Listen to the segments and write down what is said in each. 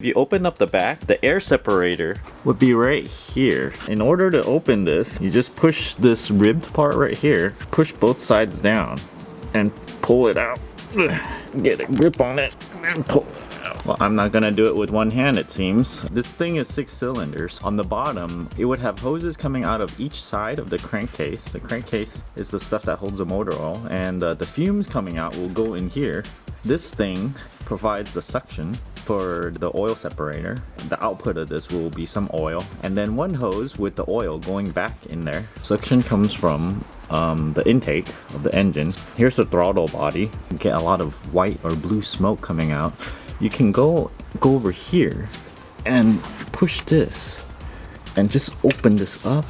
If you open up the back, the air separator would be right here. In order to open this, you just push this ribbed part right here, push both sides down, and pull it out. Get a grip on it, and pull it out. Well, I'm not gonna do it with one hand, it seems. This thing is 6 cylinders. On the bottom, it would have hoses coming out of each side of the crankcase. The crankcase is the stuff that holds the motor oil, and the fumes coming out will go in here. This thing provides the suction for the oil separator. The output of this will be some oil, and then one hose with the oil going back in there. Suction comes from the intake of the engine. Here's the throttle body. You get a lot of white or blue smoke coming out. You can go over here and push this and just open this up,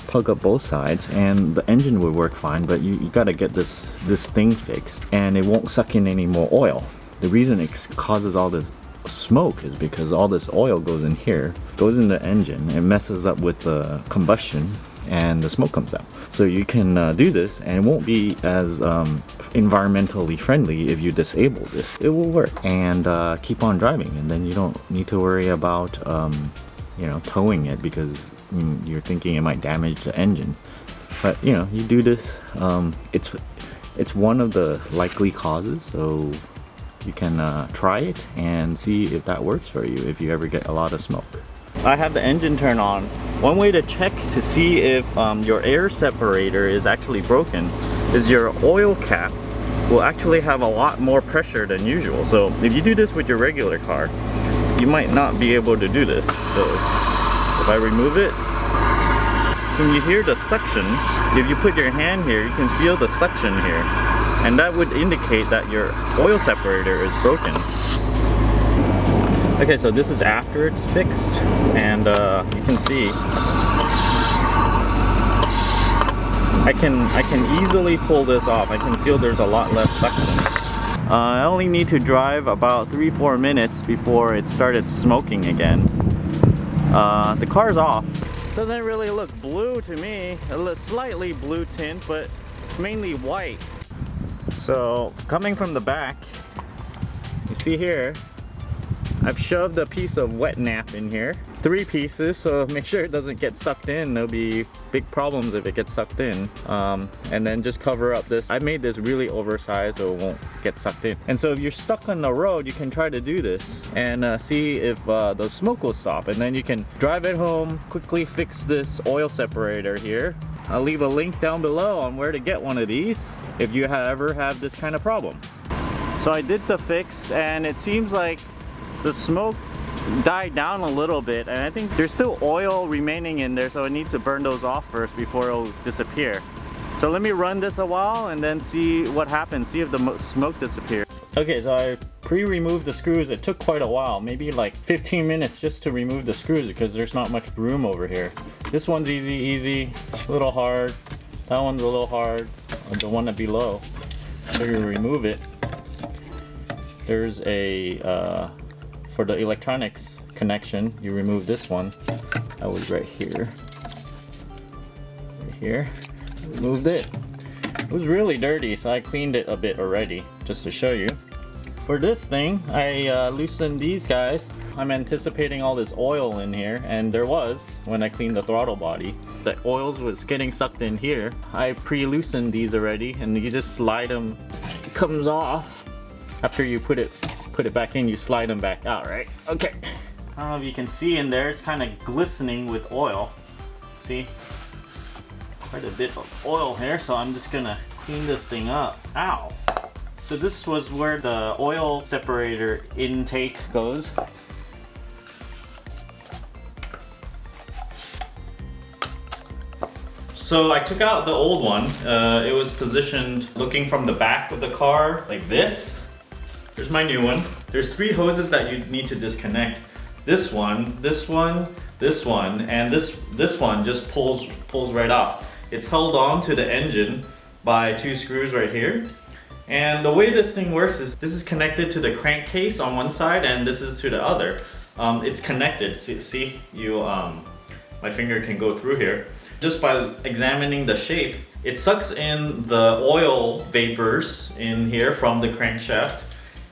plug up both sides, and the engine will work fine, but you gotta get this thing fixed, and it won't suck in any more oil. The reason it causes all this smoke is because all this oil goes in here, goes in the engine, it messes up with the combustion, and the smoke comes out. So you can do this, and it won't be as environmentally friendly if you disable this. It will work, and keep on driving, and then you don't need to worry about towing it because you're thinking it might damage the engine. But you do this, it's one of the likely causes, so you can try it and see if that works for you if you ever get a lot of smoke. I have the engine turned on. One way to check to see if your air separator is actually broken is your oil cap will actually have a lot more pressure than usual. So if you do this with your regular car, you might not be able to do this. So if I remove it, can you hear the suction? If you put your hand here, you can feel the suction here. And that would indicate that your oil separator is broken. Okay, so this is after it's fixed, and you can see I can easily pull this off. I can feel there's a lot less suction. I only need to drive about 3-4 minutes before it started smoking again. The car's off. Doesn't really look blue to me. It looks slightly blue tint, but it's mainly white. So coming from the back, you see here, I've shoved a piece of wet nap in here. 3 pieces, so make sure it doesn't get sucked in. There'll be big problems if it gets sucked in. And then just cover up this. I made this really oversized so it won't get sucked in. And so if you're stuck on the road, you can try to do this and see if the smoke will stop. And then you can drive it home, quickly fix this oil separator here. I'll leave a link down below on where to get one of these if you ever have this kind of problem. So I did the fix, and it seems like the smoke died down a little bit, and I think there's still oil remaining in there, so it needs to burn those off first before it'll disappear. So let me run this a while and then see what happens, see if the smoke disappears. Okay, so I pre-removed the screws. It took quite a while, maybe like 15 minutes just to remove the screws because there's not much room over here. This one's easy, a little hard. That one's a little hard, the one below. So you remove it. There's a, for the electronics connection, you remove this one. That was right here. Right here. Removed it. It was really dirty, so I cleaned it a bit already, just to show you. For this thing, I loosened these guys. I'm anticipating all this oil in here, and there was when I cleaned the throttle body. The oils was getting sucked in here. I pre-loosened these already, and you just slide them. It comes off. After you put it back in, you slide them back out, right? Okay. I don't know if you can see in there, it's kind of glistening with oil. See? Quite a bit of oil here, so I'm just gonna clean this thing up. Ow! So this was where the oil separator intake goes. So I took out the old one. It was positioned looking from the back of the car like this. Here's my new one. There's 3 hoses that you need to disconnect. This one, this one, this one, and this one just pulls right out. It's held on to the engine by 2 screws right here. And the way this thing works is this is connected to the crankcase on one side, and this is to the other. It's connected. See, my finger can go through here. Just by examining the shape, it sucks in the oil vapors in here from the crankshaft,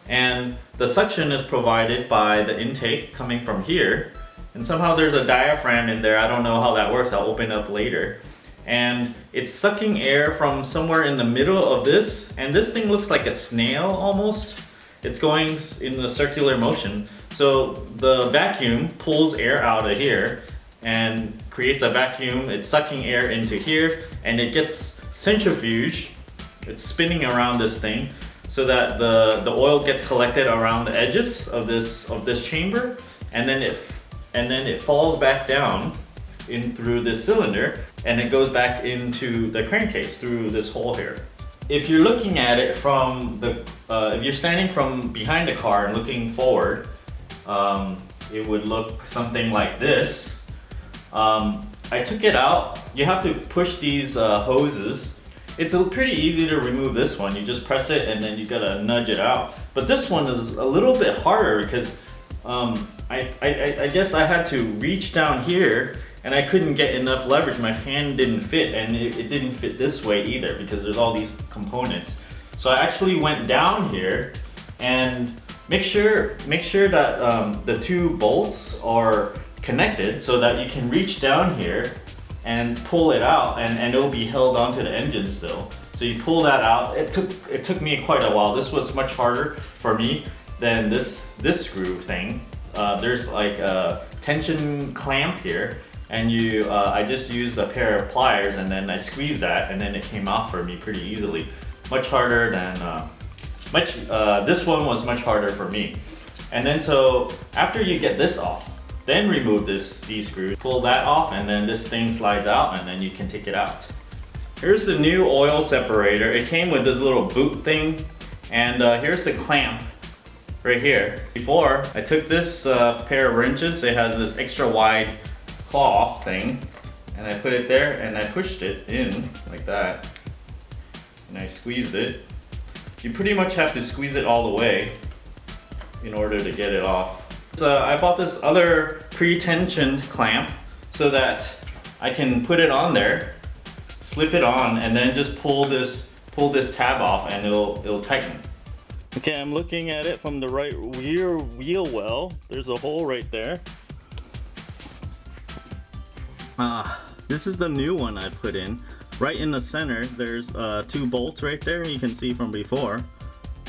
And the suction is provided by the intake coming from here. And somehow there's a diaphragm in there. I don't know how that works. I'll open up later. And it's sucking air from somewhere in the middle of this. And this thing looks like a snail almost. It's going in a circular motion. So the vacuum pulls air out of here and creates a vacuum. It's sucking air into here and it gets centrifuge. It's spinning around this thing so that the oil gets collected around the edges of this chamber, and then it falls back down in through this cylinder, and it goes back into the crankcase through this hole here. If you're looking at it from the, if you're standing from behind the car and looking forward, it would look something like this. I took it out. You have to push these hoses. It's pretty easy to remove this one. You just press it and then you gotta nudge it out. But this one is a little bit harder because I guess I had to reach down here and I couldn't get enough leverage. My hand didn't fit, and it didn't fit this way either because there's all these components. So I actually went down here and make sure that the two bolts are connected so that you can reach down here and pull it out, and it'll be held onto the engine still. So you pull that out. It took me quite a while. This was much harder for me than this screw thing. There's like a tension clamp here, and I just used a pair of pliers and then I squeezed that, and then it came off for me pretty easily. Much harder than this one was much harder for me. And then so after you get this off, then remove these screws, pull that off, and then this thing slides out and then you can take it out. Here's the new oil separator. It came with this little boot thing, and here's the clamp right here. Before, I took this pair of wrenches. It has this extra wide claw thing, and I put it there and I pushed it in like that, and I squeezed it. You pretty much have to squeeze it all the way in order to get it off. So I bought this other pre-tensioned clamp so that I can put it on there, slip it on, and then just pull this tab off and it'll tighten. Okay, I'm looking at it from the right rear wheel well. There's a hole right there. This is the new one I put in. Right in the center, there's two bolts right there, you can see from before.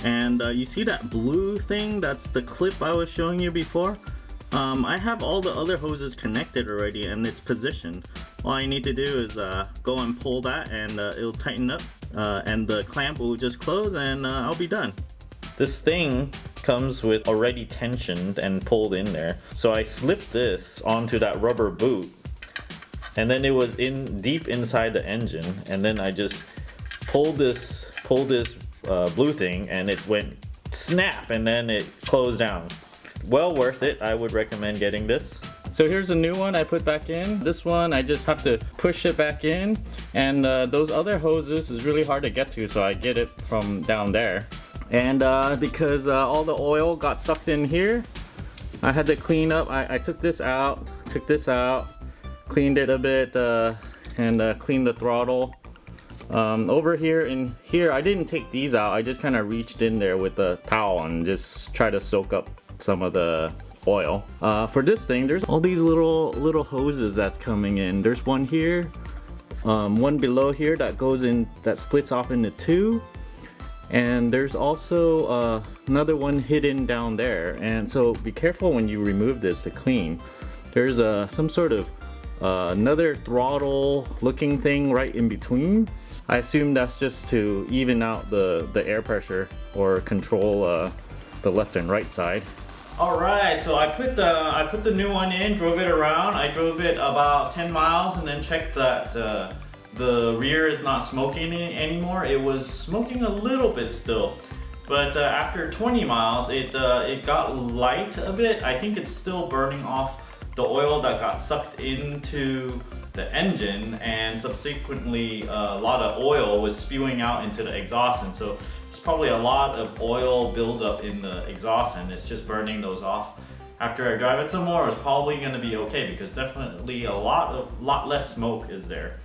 And you see that blue thing? That's the clip I was showing you before. I have all the other hoses connected already and it's positioned. All I need to do is go and pull that, and it'll tighten up, and the clamp will just close, and I'll be done. This thing comes with already tensioned and pulled in there. So I slipped this onto that rubber boot, and then it was deep inside the engine, and then I just pulled this blue thing, and it went snap, and then it closed down. Well worth it. I would recommend getting this. So here's a new one I put back in. This one I just have to push it back in, and those other hoses is really hard to get to, so I get it from down there. And because all the oil got sucked in here, I had to clean up. I took this out, cleaned it a bit, and cleaned the throttle. Over here in here, I didn't take these out. I just kind of reached in there with a towel and just try to soak up some of the oil. For this thing, there's all these little hoses that's coming in. There's one here, one below here that goes in, that splits off into two. And there's also another one hidden down there, and so be careful when you remove this to clean. There's some sort of another throttle looking thing right in between. I assume that's just to even out the air pressure or control the left and right side. Alright, so I put the new one in, drove it around. I drove it about 10 miles and then checked that the rear is not smoking anymore. It was smoking a little bit still, but after 20 miles it got light a bit. I think it's still burning off the oil that got sucked into the engine, and subsequently a lot of oil was spewing out into the exhaust, and so there's probably a lot of oil buildup in the exhaust, and it's just burning those off. After I drive it some more, it's probably going to be okay because definitely a lot less smoke is there.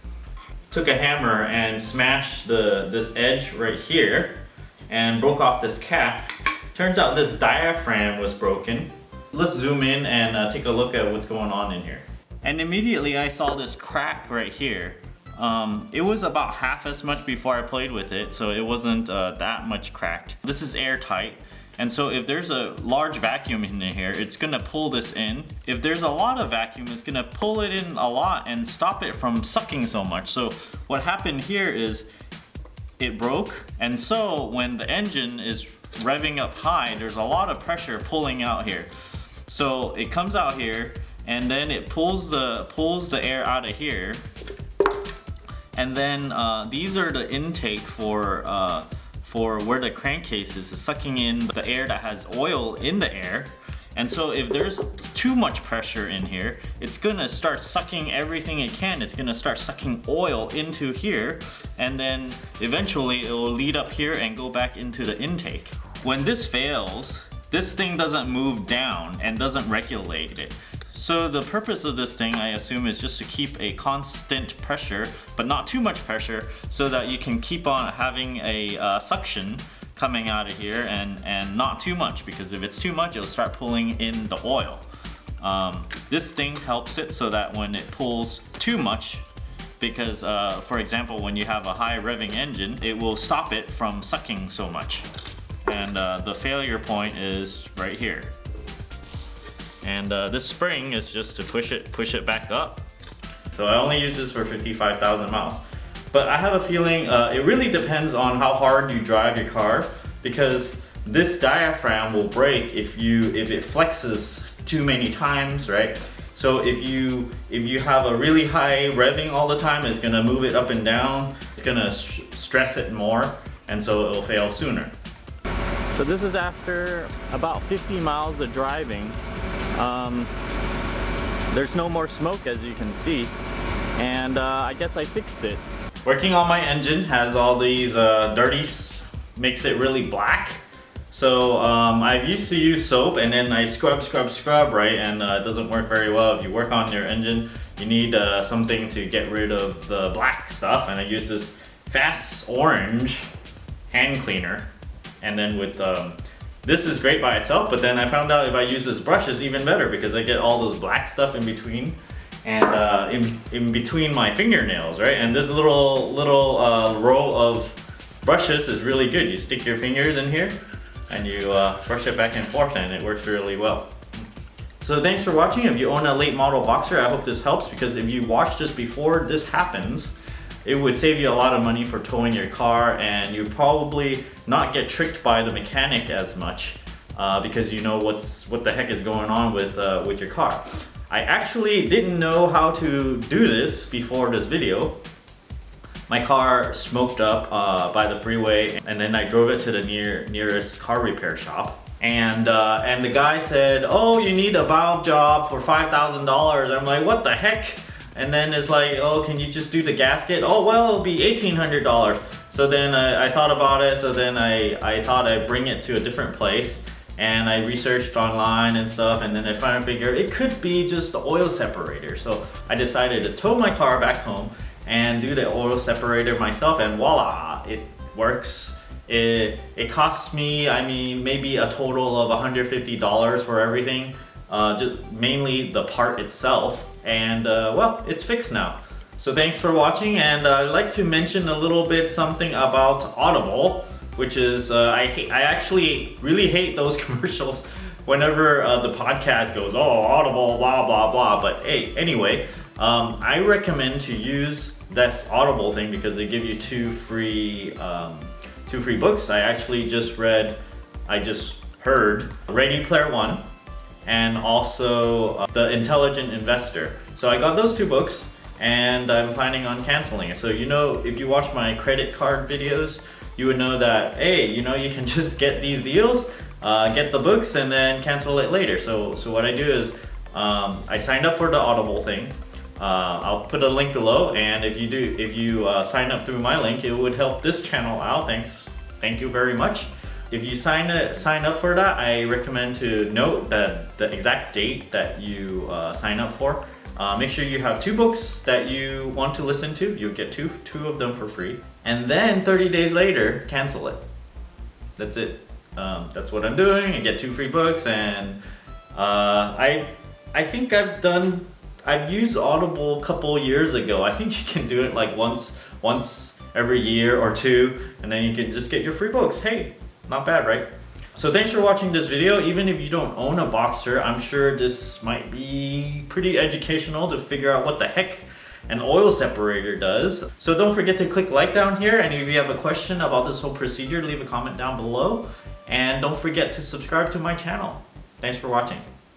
Took a hammer and smashed this edge right here and broke off this cap. Turns out this diaphragm was broken. Let's zoom in and take a look at what's going on in here. And immediately I saw this crack right here. It was about half as much before I played with it, so it wasn't that much cracked. This is airtight, and so if there's a large vacuum in here, it's gonna pull this in. If there's a lot of vacuum, it's gonna pull it in a lot and stop it from sucking so much. So what happened here is it broke, and so when the engine is revving up high, there's a lot of pressure pulling out here. So it comes out here, and then it pulls the air out of here. And then these are the intake for where the crankcase is sucking in the air that has oil in the air. And so if there's too much pressure in here, it's gonna start sucking everything it can. It's gonna start sucking oil into here, and then eventually it will lead up here and go back into the intake. When this fails, this thing doesn't move down and doesn't regulate it. So the purpose of this thing, I assume, is just to keep a constant pressure, but not too much pressure, so that you can keep on having a suction coming out of here and not too much, because if it's too much, it'll start pulling in the oil. This thing helps it so that when it pulls too much, because for example, when you have a high revving engine, it will stop it from sucking so much. And the failure point is right here. And this spring is just to push it back up. So I only use this for 55,000 miles. But I have a feeling it really depends on how hard you drive your car, because this diaphragm will break if it flexes too many times, right? So if you have a really high revving all the time, it's gonna move it up and down. It's gonna stress it more, and so it'll fail sooner. So this is after about 50 miles of driving. There's no more smoke, as you can see, and I guess I fixed it. Working on my engine has all these dirties, makes it really black. So I used to use soap, and then I scrub, right? And it doesn't work very well. If you work on your engine, you need something to get rid of the black stuff, and I use this fast orange hand cleaner. And then with this is great by itself, but then I found out if I use this brush is even better, because I get all those black stuff in between, and in between my fingernails, right? And this little row of brushes is really good. You stick your fingers in here and you brush it back and forth, and it works really well. So thanks for watching. If you own a late model Boxster, I hope this helps, because if you watch this before this happens, it would save you a lot of money for towing your car, and you probably not get tricked by the mechanic as much, because you know what the heck is going on with your car. I actually didn't know how to do this before this video. My car smoked up by the freeway, and then I drove it to the nearest car repair shop. And the guy said, "Oh, you need a valve job for $5,000. I'm like, what the heck? And then it's like, "Oh, can you just do the gasket?" "Oh, well, it'll be $1,800. So then I thought about it, so then I thought I'd bring it to a different place, and I researched online and stuff, and then I finally figured it could be just the oil separator. So I decided to tow my car back home and do the oil separator myself, and voila, it works. It costs me, I mean, maybe a total of $150 for everything, just mainly the part itself. And well, it's fixed now. So thanks for watching, and I'd like to mention a little bit something about Audible, which is I actually really hate those commercials whenever the podcast goes, "Oh, Audible, blah blah blah." But hey, anyway, I recommend to use this Audible thing because they give you two free books. I actually just heard Ready Player One, and also The Intelligent Investor. So I got those two books, and I'm planning on canceling it. So you know, if you watch my credit card videos, you would know that, hey, you know, you can just get these deals, get the books, and then cancel it later. So what I do is I signed up for the Audible thing. I'll put a link below, and if you sign up through my link, it would help this channel out. Thank you very much. If you sign up for that, I recommend to note that the exact date that you sign up for. Make sure you have two books that you want to listen to. You'll get two of them for free. And then 30 days later, cancel it. That's it. That's what I'm doing. I get 2 free books, and I think I've used Audible a couple years ago. I think you can do it like once every year or 2, and then you can just get your free books. Hey, not bad, right? So thanks for watching this video. Even if you don't own a Boxster, I'm sure this might be pretty educational to figure out what the heck an oil separator does. So don't forget to click like down here, and if you have a question about this whole procedure, leave a comment down below. And don't forget to subscribe to my channel. Thanks for watching.